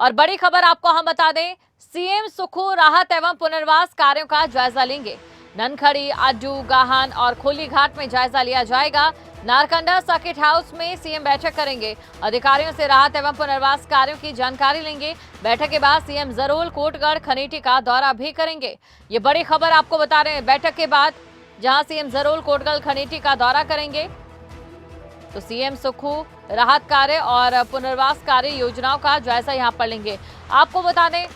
और बड़ी खबर आपको हम बता दें, सीएम सुखू राहत एवं पुनर्वास कार्यों का जायजा लेंगे। ननखड़ी, आडू, गाहन और खोली घाट में जायजा लिया जाएगा। नारकंडा सर्किट हाउस में सीएम बैठक करेंगे। अधिकारियों से राहत एवं पुनर्वास कार्यों की जानकारी लेंगे। बैठक के बाद सीएम जरूल, कोटगढ़, खनीटी का दौरा भी करेंगे। ये बड़ी खबर आपको बता रहे हैं। बैठक के बाद जहां सीएम जरूल, कोटगढ़, खनीटी का दौरा करेंगे, तो सीएम सुखू राहत कार्य और पुनर्वास कार्य योजनाओं का जायजा यहां पर लेंगे। आपको बता दें,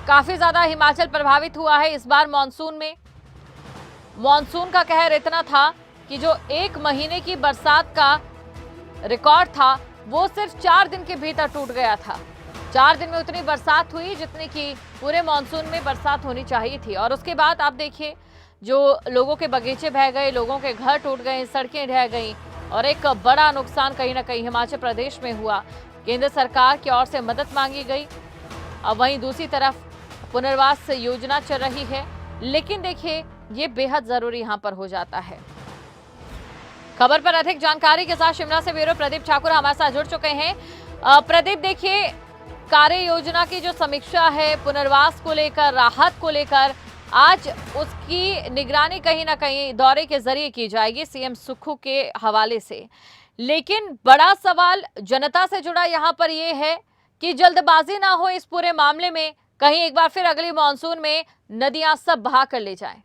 काफी ज्यादा हिमाचल प्रभावित हुआ है इस बार मानसून में। मानसून का कहर इतना था कि जो 1 महीने की बरसात का रिकॉर्ड था वो सिर्फ 4 दिन के भीतर टूट गया था। 4 दिन में उतनी बरसात हुई जितनी की पूरे मानसून में बरसात होनी चाहिए थी। और उसके बाद आप देखिए, जो लोगों के बगीचे बह गए, लोगों के घर टूट गए, सड़कें ढह गई और एक बड़ा नुकसान कहीं ना कहीं हिमाचल प्रदेश में हुआ। केंद्र सरकार की ओर से मदद मांगी गई। अब वहीं दूसरी तरफ पुनर्वास योजना चल रही है, लेकिन देखिए ये बेहद जरूरी यहां पर हो जाता है। खबर पर अधिक जानकारी के साथ शिमला से ब्यूरो प्रदीप ठाकुर हमारे साथ जुड़ चुके हैं। प्रदीप, देखिए कार्य योजना की जो समीक्षा है पुनर्वास को लेकर, राहत को लेकर, आज उसकी निगरानी कहीं ना कहीं दौरे के जरिए की जाएगी सीएम सुखू के हवाले से। लेकिन बड़ा सवाल जनता से जुड़ा यहाँ पर यह है कि जल्दबाजी ना हो इस पूरे मामले में, कहीं एक बार फिर अगली मानसून में नदियां सब बहा कर ले जाएं।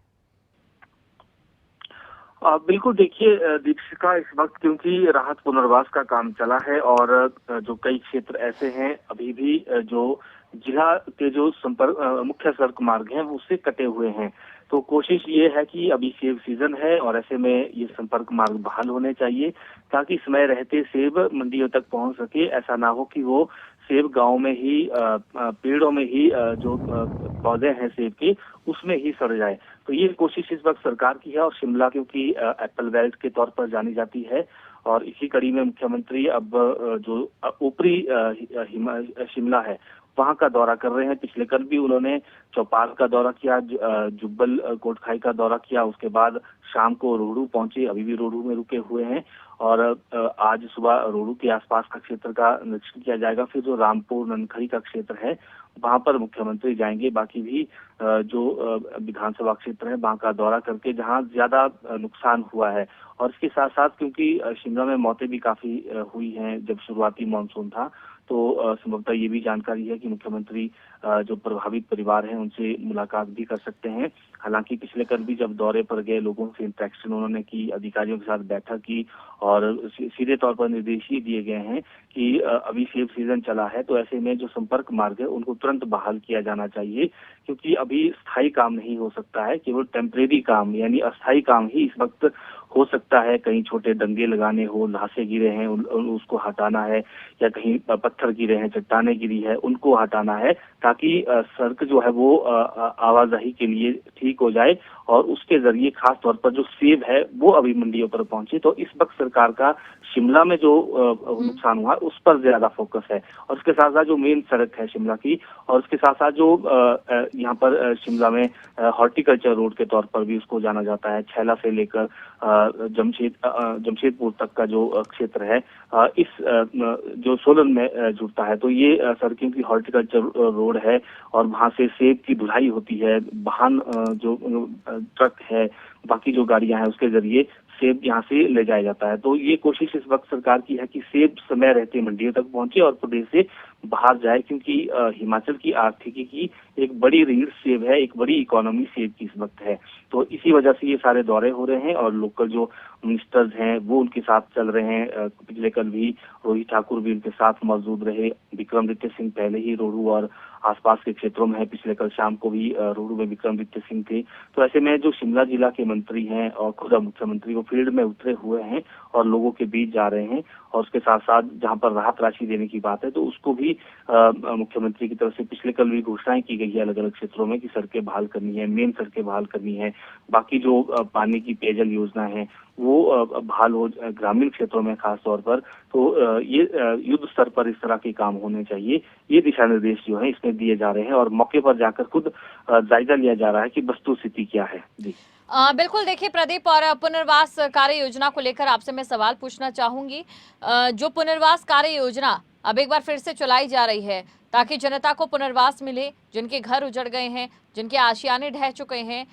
बिल्कुल, देखिए दीपिका, इस वक्त क्योंकि राहत पुनर्वास का काम चला है और जो कई क्षेत्र ऐसे हैं अभी भी जो जिला के जो संपर्क मुख्य सड़क मार्ग हैं वो उससे कटे हुए हैं। तो कोशिश ये है कि अभी सेब सीजन है और ऐसे में ये संपर्क मार्ग बहाल होने चाहिए ताकि समय रहते सेब मंडियों तक पहुंच सके। ऐसा ना हो कि वो सेब गांव में ही पेड़ों में ही जो पौधे हैं सेब के उसमें ही सड़ जाए। तो ये कोशिश इस वक्त सरकार की है और शिमला क्योंकि एप्पल बेल्ट के तौर पर जानी जाती है और इसी कड़ी में मुख्यमंत्री अब जो ऊपरी शिमला है वहां का दौरा कर रहे हैं। पिछले कल भी उन्होंने चौपाल का दौरा किया, जुब्बल कोटखाई का दौरा किया, उसके बाद शाम को रोहडू पहुंचे, अभी भी रोहडू में रुके हुए हैं और आज सुबह रोहडू के आसपास का क्षेत्र का निरीक्षण किया जाएगा। फिर जो रामपुर ननखड़ी का क्षेत्र है वहां पर मुख्यमंत्री जाएंगे। बाकी भी जो विधानसभा क्षेत्र है वहां का दौरा करके जहां ज्यादा नुकसान हुआ है। और इसके साथ साथ क्योंकि शिमला में मौतें भी काफी हुई हैं जब शुरुआती मानसून था, तो संभवतः ये भी जानकारी है कि मुख्यमंत्री जो प्रभावित परिवार हैं उनसे मुलाकात भी कर सकते हैं। हालांकि पिछले कल भी जब दौरे पर गए लोगों से इंटरेक्शन उन्होंने की, अधिकारियों के साथ बैठक की और सीधे तौर पर निर्देश ही दिए गए हैं कि अभी सेब सीजन चला है तो ऐसे में जो संपर्क मार्ग है उनको तुरंत बहाल किया जाना चाहिए, क्योंकि अभी स्थायी काम नहीं हो सकता है, केवल टेम्परेरी काम यानी अस्थायी काम ही इस वक्त हो सकता है। कहीं छोटे दंगे लगाने हो, ल्हासे गिरे हैं उसको हटाना है, या कहीं पत्थर गिरे हैं, चट्टाने गिरी है, उनको हटाना है ताकि सड़क जो है वो आवाजाही के लिए ठीक हो जाए और उसके जरिए खास तौर पर जो सेब है वो अभी मंडियों पर पहुंचे। तो इस वक्त सरकार का शिमला में जो नुकसान हुआ उस पर ज्यादा फोकस है और उसके साथ साथ जो मेन सड़क है शिमला की, और उसके साथ साथ जो यहाँ पर शिमला में हॉर्टिकल्चर रोड के तौर पर भी उसको जाना जाता है, छैला से लेकर जमशेदपुर तक का जो क्षेत्र है इस जो सोलन में जुड़ता है, तो ये सड़कों की हॉर्टिकल्चर रोड है और वहां से सेब की ढुलाई होती है। वाहन जो ट्रक है, बाकी जो गाड़ियां हैं उसके जरिए सेब यहाँ से ले जाया जाता है। तो ये कोशिश इस वक्त सरकार की है कि सेब समय रहते मंडियों तक पहुंचे और प्रदेश से बाहर जाए, क्योंकि हिमाचल की आर्थिकी की एक बड़ी रीढ़ सेब है, एक बड़ी इकोनॉमी सेब की इस वक्त है। तो इसी वजह से ये सारे दौरे हो रहे हैं और लोकल जो मिनिस्टर्स हैं वो उनके साथ चल रहे हैं। पिछले कल भी रोहित ठाकुर भी उनके साथ मौजूद रहे। विक्रमादित्य सिंह पहले ही रोहडू और आसपास के क्षेत्रों में है, पिछले कल शाम को भी रोहडू में विक्रमादित्य सिंह थे। तो ऐसे में जो शिमला जिला के मंत्री हैं और खुद मुख्यमंत्री वो फील्ड में उतरे हुए हैं और लोगों के बीच जा रहे हैं। और उसके साथ साथ जहां पर राहत राशि देने की बात है तो उसको भी मुख्यमंत्री की तरफ से पिछले कल भी घोषणाएं की गई है अलग अलग क्षेत्रों में कि सड़कें बहाल करनी है, मेन सड़कें बहाल करनी है। बाकी जो पानी की पेयजल योजना है वो बहाल हो ग्रामीण क्षेत्रों में खास तौर पर। तो ये युद्ध स्तर पर इस तरह के काम होने चाहिए। ये दिशा निर्देश जो है इसमें दिए जा रहे हैं और मौके पर जाकर खुद जायजा लिया जा रहा है कि वस्तु स्थिति क्या है। जी बिल्कुल, देखिए प्रदीप, और पुनर्वास कार्य योजना को लेकर आपसे मैं सवाल पूछना चाहूंगी। जो पुनर्वास कार्य योजना अब एक बार फिर से चलाई जा रही है, ताकि जनता को पुनर्वास मिले, जिनके घर उजड़ गए हैं, जिनके आशियाने ढह चुके हैं।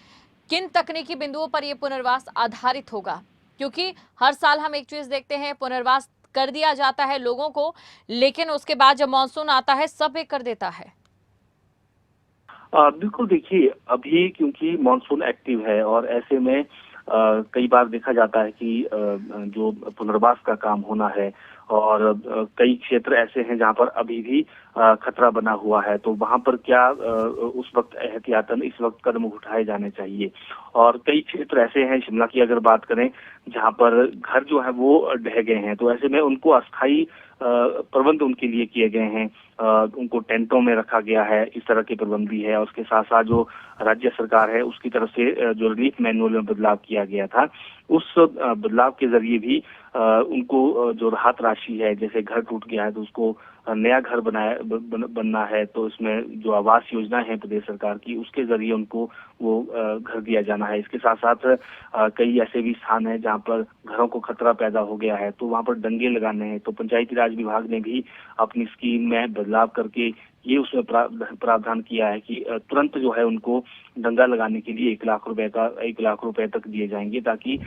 किन तकनीकी बिंदुओं पर यह पुनर्वास आधारित होगा? क्योंकि हर साल हम एक चीज देखते हैं, पुनर्वास कर दिया जाता है लोगों को, लेकिन उसके बाद जब मानसून आता है सब एक कर देता है। बिल्कुल, देखिए अभी क्योंकि मानसून एक्टिव है और ऐसे में कई बार देखा जाता है कि जो पुनर्वास का काम होना है और कई क्षेत्र ऐसे हैं जहां पर अभी भी खतरा बना हुआ है, तो वहां पर क्या उस वक्त एहतियातन इस वक्त कदम उठाए जाने चाहिए। और कई क्षेत्र ऐसे हैं, शिमला की अगर बात करें, जहां पर घर जो है वो ढह गए हैं, तो ऐसे में उनको अस्थायी प्रबंध उनके लिए किए गए हैं। उनको टेंटों में रखा गया है, इस तरह के प्रबंध भी है। और उसके साथ साथ जो राज्य सरकार है उसकी तरफ से जो रिलीफ मैनुअल में बदलाव किया गया था, उस बदलाव के जरिए भी उनको जो राहत राशि है, जैसे घर टूट गया है तो उसको नया घर बनना है, तो इसमें जो आवास योजना है प्रदेश सरकार की, उसके जरिए उनको वो घर दिया जाना है। इसके साथ साथ कई ऐसे भी स्थान हैं जहां पर घरों को खतरा पैदा हो गया है, तो वहां पर डंगे लगाने हैं। तो पंचायती राज विभाग ने भी अपनी स्कीम में बदलाव करके ये उसमें प्रावधान किया है कि तुरंत जो है उनको दंगा लगाने के लिए 1 लाख रुपए तक दिए जाएंगे, ताकि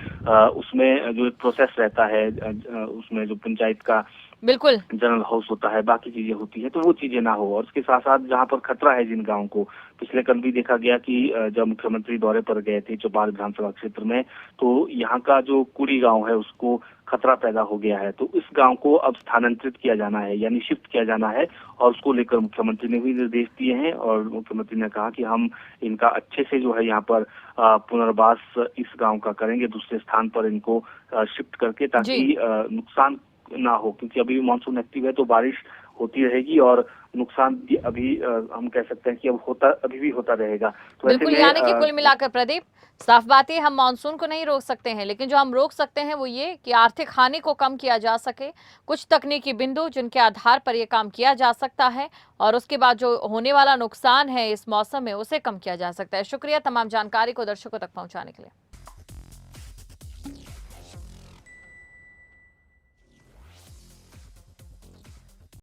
उसमें जो एक प्रोसेस रहता है, उसमें जो पंचायत का बिल्कुल। जनरल हाउस होता है, बाकी चीजें होती है, तो वो चीजें ना हो। और उसके साथ साथ जहाँ पर खतरा है जिन गाँव को, पिछले कल भी देखा गया कि जब मुख्यमंत्री दौरे पर गए थे चौपाल विधानसभा क्षेत्र में, तो यहाँ का जो कुड़ी गाँव है उसको खतरा पैदा हो गया है, तो इस गांव को अब स्थानांतरित किया जाना है, यानी शिफ्ट किया जाना है। और उसको लेकर मुख्यमंत्री ने भी निर्देश दिए हैं और मुख्यमंत्री ने कहा कि हम इनका अच्छे से जो है यहाँ पर पुनर्वास इस गांव का करेंगे, दूसरे स्थान पर इनको शिफ्ट करके, ताकि नुकसान ना हो। क्योंकि अभी भी मानसून एक्टिव है तो बारिश होती रहेगी और नुकसान भी अभी हम कह सकते हैं कि अभी भी होता रहेगा। तो ऐसे बिल्कुल, में यानी कि कुल मिलाकर प्रदीप, साफ बात है, हम मानसून को नहीं रोक सकते हैं, लेकिन जो हम रोक सकते हैं वो ये कि आर्थिक हानि को कम किया जा सके, कुछ तकनीकी बिंदु जिनके आधार पर यह काम किया जा सकता है, और उसके बाद जो होने वाला नुकसान है इस मौसम में उसे कम किया जा सकता है। शुक्रिया तमाम जानकारी को दर्शकों तक पहुंचाने के लिए।